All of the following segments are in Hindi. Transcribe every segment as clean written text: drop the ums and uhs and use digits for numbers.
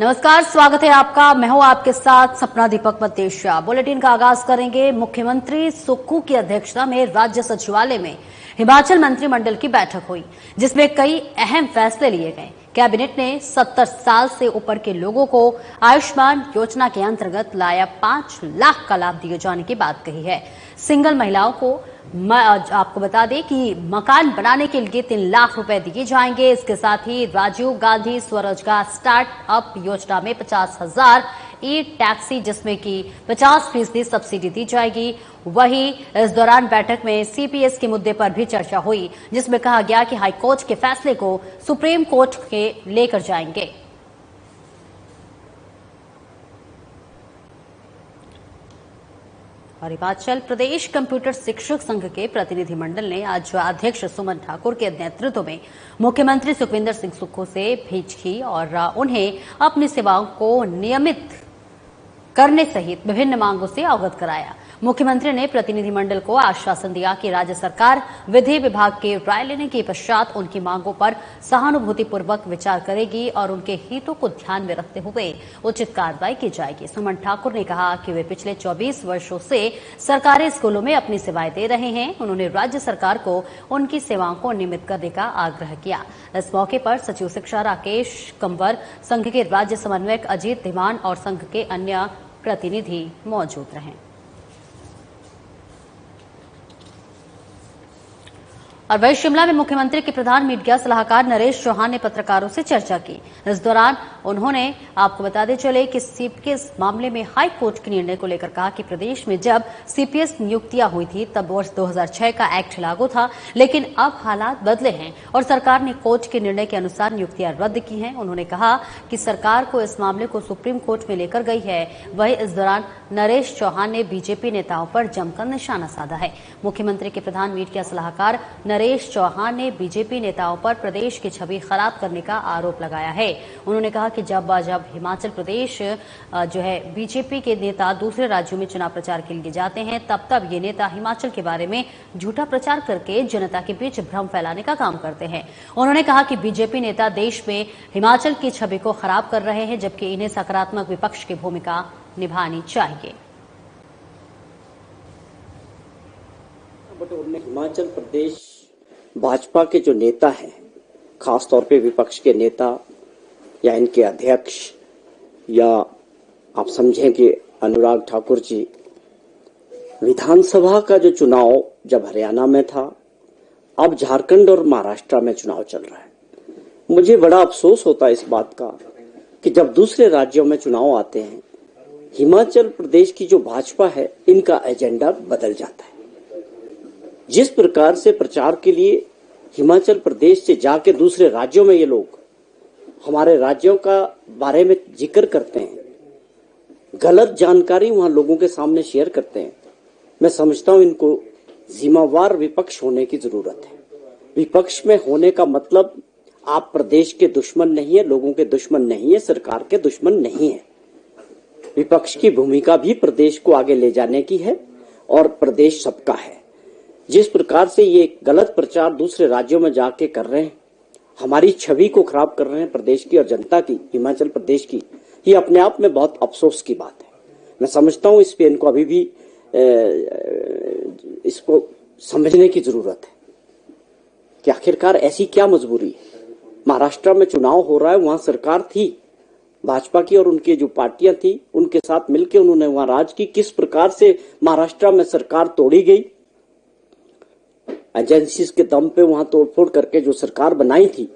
नमस्कार, स्वागत है आपका। मैं हूं आपके साथ सपना दीपक मतेशिया। बुलेटिन का आगाज करेंगे। मुख्यमंत्री सुक्खू की अध्यक्षता में राज्य सचिवालय में हिमाचल मंत्रिमंडल की बैठक हुई, जिसमें कई अहम फैसले लिए गए। कैबिनेट ने 70 साल से ऊपर के लोगों को आयुष्मान योजना के अंतर्गत लाया 5 लाख का लाभ दिए जाने की बात कही है। सिंगल महिलाओं को आपको बता दें कि मकान बनाने के लिए 3 लाख रुपए दिए जाएंगे। इसके साथ ही राजीव गांधी स्वरोजगार स्टार्टअप योजना में 50,000 ई टैक्सी, जिसमें कि 50% सब्सिडी दी जाएगी। वहीं इस दौरान बैठक में सीपीएस के मुद्दे पर भी चर्चा हुई, जिसमें कहा गया कि हाईकोर्ट के फैसले को सुप्रीम कोर्ट के लेकर जाएंगे। और हिमाचल प्रदेश कंप्यूटर शिक्षक संघ के प्रतिनिधिमंडल ने आज अध्यक्ष सुमन ठाकुर के नेतृत्व में मुख्यमंत्री सुखविंदर सिंह सुक्खू से भेंट की और उन्हें अपनी सेवाओं को नियमित करने सहित विभिन्न मांगों से अवगत कराया। मुख्यमंत्री ने प्रतिनिधिमंडल को आश्वासन दिया कि राज्य सरकार विधि विभाग के राय लेने के पश्चात उनकी मांगों पर सहानुभूतिपूर्वक विचार करेगी और उनके हितों को ध्यान में रखते हुए उचित कार्रवाई की जाएगी। सुमन ठाकुर ने कहा कि वे पिछले 24 वर्षों से सरकारी स्कूलों में अपनी सेवाएं दे रहे हैं। उन्होंने राज्य सरकार को उनकी सेवाओं को नियमित करने का आग्रह किया। इस मौके पर सचिव शिक्षा राकेश कंवर, संघ के राज्य समन्वयक अजीत धीमान और संघ के अन्य प्रतिनिधि मौजूद रहे। और वही शिमला में मुख्यमंत्री के प्रधान मीडिया सलाहकार नरेश चौहान ने पत्रकारों से चर्चा की। इस दौरान उन्होंने आपको बताते चले कि सीपीएस मामले में हाई कोर्ट के निर्णय को लेकर कहा कि प्रदेश में जब सीपीएस नियुक्तियां हुई थी तब वर्ष 2006 का एक्ट लागू था, लेकिन अब हालात बदले हैं और सरकार ने कोर्ट के निर्णय के अनुसार नियुक्तियां रद्द की हैं। उन्होंने कहा कि सरकार को इस मामले को सुप्रीम कोर्ट में लेकर गई है। वहीं इस दौरान नरेश चौहान ने बीजेपी नेताओं पर जमकर निशाना साधा है। मुख्यमंत्री के प्रधान मीडिया सलाहकार नरेश चौहान ने बीजेपी नेताओं पर प्रदेश की छवि खराब करने का आरोप लगाया है। उन्होंने कहा कि जब हिमाचल प्रदेश जो है बीजेपी के नेता दूसरे राज्यों में चुनाव प्रचार के लिए जाते हैं, तब ये नेता हिमाचल के बारे में झूठा प्रचार करके जनता के बीच भ्रम फैलाने का काम करते हैं। उन्होंने कहा कि बीजेपी नेता देश में हिमाचल की छवि को खराब कर रहे हैं, जबकि इन्हें सकारात्मक विपक्ष की भूमिका निभानी चाहिए। हिमाचल प्रदेश भाजपा के जो नेता हैं, खासतौर पे विपक्ष के नेता या इनके अध्यक्ष, या आप समझें कि अनुराग ठाकुर जी, विधानसभा का जो चुनाव जब हरियाणा में था, अब झारखंड और महाराष्ट्र में चुनाव चल रहा है। मुझे बड़ा अफसोस होता है इस बात का कि जब दूसरे राज्यों में चुनाव आते हैं, हिमाचल प्रदेश की जो भाजपा है, इनका एजेंडा बदल जाता है। जिस प्रकार से प्रचार के लिए हिमाचल प्रदेश से जाके दूसरे राज्यों में ये लोग हमारे राज्यों का बारे में जिक्र करते हैं, गलत जानकारी वहां लोगों के सामने शेयर करते हैं, मैं समझता हूं इनको जिम्मेवार विपक्ष होने की जरूरत है। विपक्ष में होने का मतलब आप प्रदेश के दुश्मन नहीं है, लोगों के दुश्मन नहीं है, सरकार के दुश्मन नहीं है। विपक्ष की भूमिका भी प्रदेश को आगे ले जाने की है और प्रदेश सबका है। जिस प्रकार से ये गलत प्रचार दूसरे राज्यों में जाके कर रहे हैं, हमारी छवि को खराब कर रहे हैं प्रदेश की और जनता की, हिमाचल प्रदेश की, ये अपने आप में बहुत अफसोस की बात है। मैं समझता हूं इस पे इनको अभी भी इसको समझने की जरूरत है कि आखिरकार ऐसी क्या मजबूरी है। महाराष्ट्र में चुनाव हो रहा है, वहां सरकार थी भाजपा की और उनकी जो पार्टियां थी उनके साथ मिलकर उन्होंने वहां राज की। किस प्रकार से महाराष्ट्र में सरकार तोड़ी गई, एजेंसीज के दम पे वहां तोड़फोड़ करके जो सरकार बनाई थी,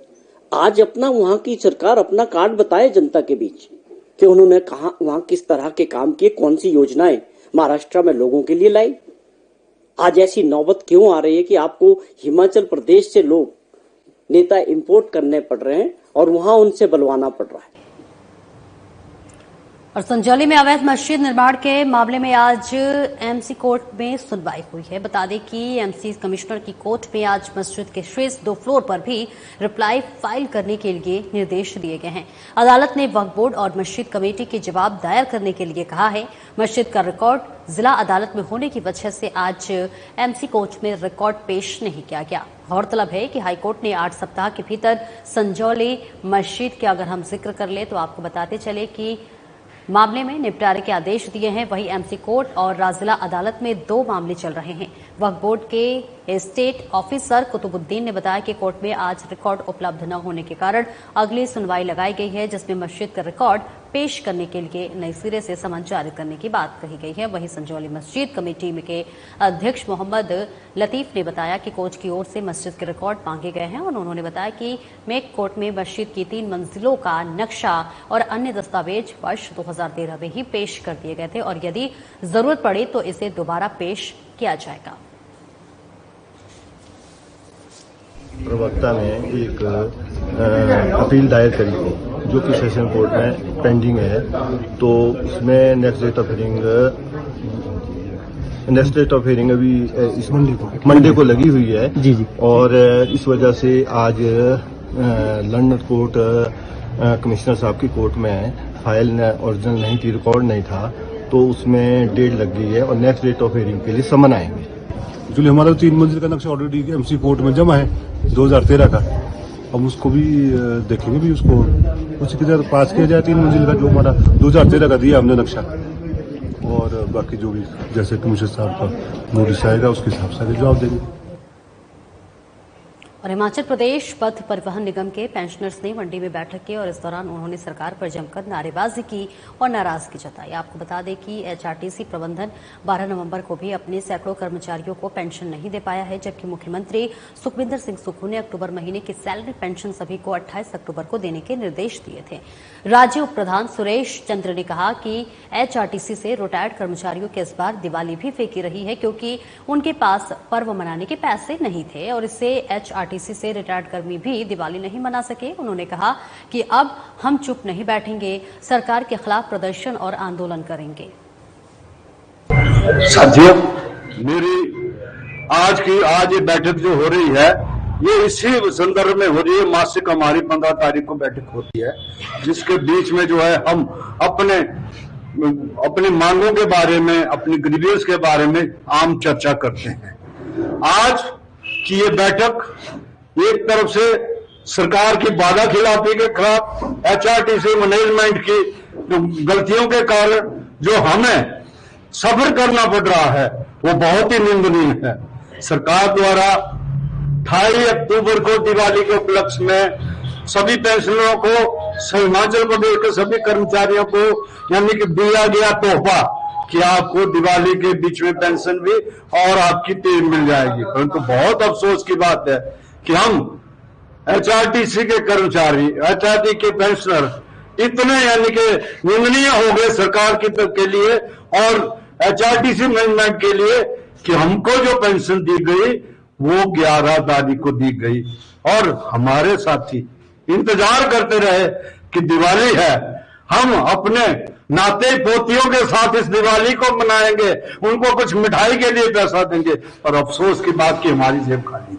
आज अपना वहां की सरकार अपना कार्ड बताए जनता के बीच कि उन्होंने कहा वहां किस तरह के काम किए, कौन सी योजनाएं महाराष्ट्र में लोगों के लिए लाई। आज ऐसी नौबत क्यों आ रही है कि आपको हिमाचल प्रदेश से लोग नेता इंपोर्ट करने पड़ रहे हैं और वहां उनसे बलवाना पड़ रहा है। और संजौली में अवैध मस्जिद निर्माण के मामले में आज एमसी कोर्ट में सुनवाई हुई है। बता दें कि एमसी कमिश्नर की कोर्ट में आज मस्जिद के शेष 2 फ्लोर पर भी रिप्लाई फाइल करने के लिए निर्देश दिए गए हैं। अदालत ने वक्फ बोर्ड और मस्जिद कमेटी के जवाब दायर करने के लिए कहा है। मस्जिद का रिकॉर्ड जिला अदालत में होने की वजह से आज एमसी कोर्ट में रिकॉर्ड पेश नहीं किया गया। गौरतलब है कि हाईकोर्ट ने 8 सप्ताह के भीतर संजौली मस्जिद के अगर हम जिक्र कर ले तो आपको बताते चले कि मामले में निपटारे के आदेश दिए हैं। वहीं एमसी कोर्ट और जिला अदालत में 2 मामले चल रहे हैं। वक्फ बोर्ड के स्टेट ऑफिसर कुतुबुद्दीन ने बताया कि कोर्ट में आज रिकॉर्ड उपलब्ध न होने के कारण अगली सुनवाई लगाई गई है, जिसमें मस्जिद का रिकॉर्ड पेश करने के लिए नए सिरे से समन जारी करने की बात कही गई है। वहीं संजौली मस्जिद कमेटी के अध्यक्ष मोहम्मद लतीफ ने बताया कि कोर्ट की ओर से मस्जिद के रिकॉर्ड मांगे गए हैं और उन्होंने बताया कि मेक कोर्ट में मस्जिद की 3 मंजिलों का नक्शा और अन्य दस्तावेज वर्ष 2013 में ही पेश कर दिए गए थे और यदि जरूरत पड़े तो इसे दोबारा पेश किया जाएगा। प्रवक्ता ने एक अपील दायर करी थी जो कि सेशन कोर्ट में पेंडिंग है, तो उसमें नेक्स्ट डेट ऑफ हियरिंग अभी इस मंडे को लगी हुई है जी। और इस वजह से आज लंदन कोर्ट कमिश्नर साहब की कोर्ट में फाइल ओरिजिनल नहीं थी, रिकॉर्ड नहीं था, तो उसमें डेट लग गई है और नेक्स्ट डेट ऑफ हियरिंग के लिए समन आएंगे। एक्चुअली हमारा 3 मंजिल का नक्शा ऑलरेडी एमसी कोर्ट में जमा है 2013 का। अब उसको भी देखेंगे भी उसको उसके तरह पास किया जाए 3 मंजिल का जो हमारा 2013 का दिया हमने नक्शा, और बाकी जो भी जैसे कमिश्नर साहब का नोटिस आएगा उसके हिसाब से जवाब देंगे। और हिमाचल प्रदेश पथ परिवहन निगम के पेंशनर्स ने मंडी में बैठक की और इस दौरान उन्होंने सरकार पर जमकर नारेबाजी की और नाराजगी जताई। आपको बता दें कि एचआरटीसी प्रबंधन 12 नवंबर को भी अपने सैकड़ों कर्मचारियों को पेंशन नहीं दे पाया है, जबकि मुख्यमंत्री सुखविंदर सिंह सुक्खू ने अक्टूबर महीने की सैलरी पेंशन सभी को 28 अक्टूबर को देने के निर्देश दिए थे। राज्य उप प्रधान सुरेश चंद्र ने कहा कि एचआरटीसी से रिटायर्ड कर्मचारियों के इस बार दिवाली भी फेंकी रही है, क्योंकि उनके पास पर्व मनाने के पैसे नहीं थे और इससे एचआरटीसी से रिटायर्ड कर्मी भी दिवाली नहीं मना सके। उन्होंने कहा कि अब हम चुप नहीं बैठेंगे, सरकार के खिलाफ प्रदर्शन और आंदोलन करेंगे। साथियों, मेरी आज ये बैठक जो हो रही है ये इसी संदर्भ में हो रही है। मासिक हमारी 15 तारीख को बैठक होती है, जिसके बीच में जो है हम अपने मांगों के बारे में, अपनी ग्रीवियंस के बारे में आम चर्चा करते हैं। आज की ये बैठक एक तरफ से सरकार की वादा खिलाफी के खिलाफ, एचआरटीसी मैनेजमेंट की गलतियों के कारण जो हमें सब्र करना पड़ रहा है वो बहुत ही निंदनीय है। सरकार द्वारा 28 अक्टूबर को दिवाली के उपलक्ष्य में सभी पेंशनरों को, हिमाचल प्रदेश के सभी कर्मचारियों को यानी कि दिया गया तोहफा कि आपको दिवाली के बीच में पेंशन भी और आपकी तीन मिल जाएगी, परंतु बहुत अफसोस की बात है कि हम एचआरटीसी के कर्मचारी, एचआरटी के पेंशनर इतने यानी कि निंदनीय हो गए सरकार की तरफ के लिए और एचआरटीसी मैनेजमेंट के लिए कि हमको जो पेंशन दी गई वो 11 तारीख को दी गई और हमारे साथी इंतजार करते रहे कि दिवाली है, हम अपने नाते पोतियों के साथ इस दिवाली को मनाएंगे, उनको कुछ मिठाई के लिए पैसा देंगे, और अफसोस की बात कि हमारी जेब खाली।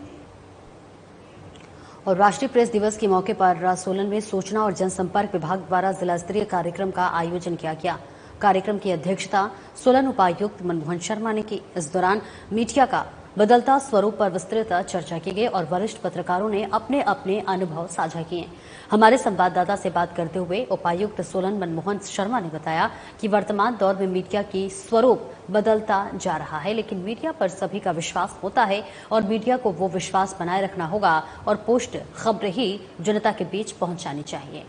और राष्ट्रीय प्रेस दिवस के मौके पर सोलन में सूचना और जनसंपर्क विभाग द्वारा जिला स्तरीय कार्यक्रम का आयोजन किया गया। कार्यक्रम की अध्यक्षता सोलन उपायुक्त मनमोहन शर्मा ने की। इस दौरान मीडिया का बदलता स्वरूप पर विस्तृत चर्चा की गई और वरिष्ठ पत्रकारों ने अपने अपने अनुभव साझा किए। हमारे संवाददाता से बात करते हुए उपायुक्त सोलन मनमोहन शर्मा ने बताया कि वर्तमान दौर में मीडिया की स्वरूप बदलता जा रहा है, लेकिन मीडिया पर सभी का विश्वास होता है और मीडिया को वो विश्वास बनाए रखना होगा और पोस्ट खबरें ही जनता के बीच पहुंचानी चाहिए।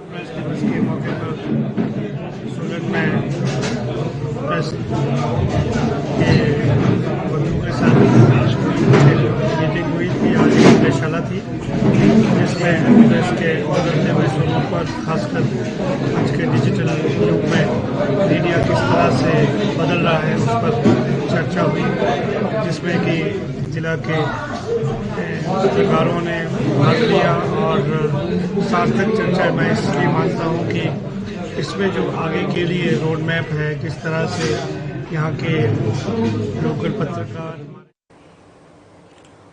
प्रेस दिवस के मौके पर सोलन में प्रेस के बंधुओं के साथ मीटिंग हुई थी। आज एक कार्यशाला थी जिसमें प्रेस के बदलते हुए स्वरूप पर खासकर आज के डिजिटल युग में मीडिया किस तरह से बदल रहा है उस पर चर्चा हुई, जिसमें कि जिला के पत्रकारों ने भाग लिया और सार्थक चर्चा मैं इसलिए मानता हूँ कि इसमें जो आगे के लिए रोड मैप है, किस तरह से यहाँ के लोकल पत्रकार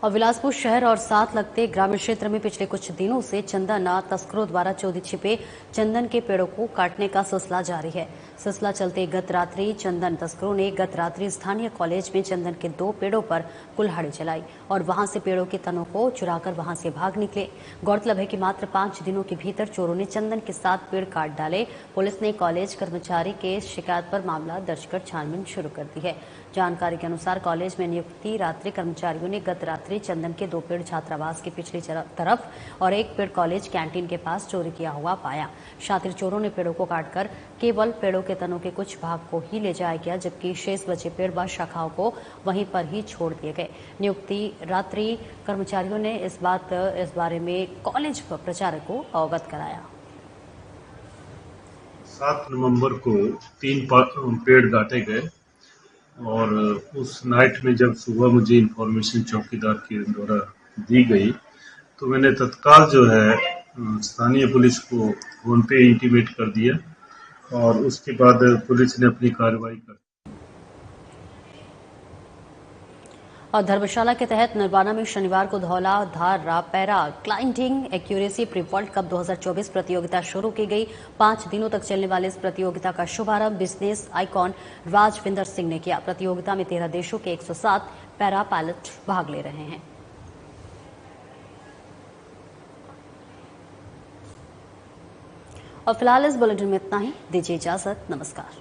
और बिलासपुर शहर और साथ लगते ग्रामीण क्षेत्र में पिछले कुछ दिनों से चंदन तस्करों द्वारा चोरी छिपे चंदन के पेड़ों को काटने का सिलसिला जारी है। सिलसिला चलते गत रात्रि चंदन तस्करों ने गत रात्रि स्थानीय कॉलेज में चंदन के 2 पेड़ों पर कुल्हाड़ी चलाई और वहां से पेड़ों के तनों को चुराकर वहां से भाग निकले। गौरतलब है कि मात्र 5 दिनों के भीतर चोरों ने चंदन के 7 पेड़ काट डाले। पुलिस ने कॉलेज कर्मचारी के शिकायत पर मामला दर्ज कर छानबीन शुरू कर दी है। जानकारी के अनुसार कॉलेज में नियुक्त रात्रि कर्मचारियों ने गत रात्रि चंदन के 2 पेड़ छात्रावास की पिछली तरफ और 1 पेड़ कॉलेज कैंटीन के पास चोरी किया हुआ पाया। शातिर चोरों ने पेड़ों को काटकर केवल पेड़ों के तनों के कुछ भाग को ही ले जाया गया, जबकि शेष बचे पेड़ व शाखाओं को वहीं पर ही छोड़ दिए गए। नियुक्ति रात्रि कर्मचारियों ने इस बारे में कॉलेज प्रचारक को अवगत कराया। 7 नवंबर को 3 पेड़ काटे गए और उस नाइट में जब सुबह मुझे इंफॉर्मेशन चौकीदार के द्वारा दी गई तो मैंने तत्काल जो है स्थानीय पुलिस को फोन पे इंटीमेट कर दिया और उसके बाद पुलिस ने अपनी कार्रवाई कर। और धर्मशाला के तहत नरवाना में शनिवार को Dhauladhar para climbing accuracy pre world cup 2024 प्रतियोगिता शुरू की गई। 5 दिनों तक चलने वाले इस प्रतियोगिता का शुभारंभ बिजनेस आइकॉन राजविंदर सिंह ने किया। प्रतियोगिता में 13 देशों के 107 पैरा पायलट भाग ले रहे हैं। और फिलहाल इस बुलेटिन में इतना ही। दीजिए इजाजत। नमस्कार।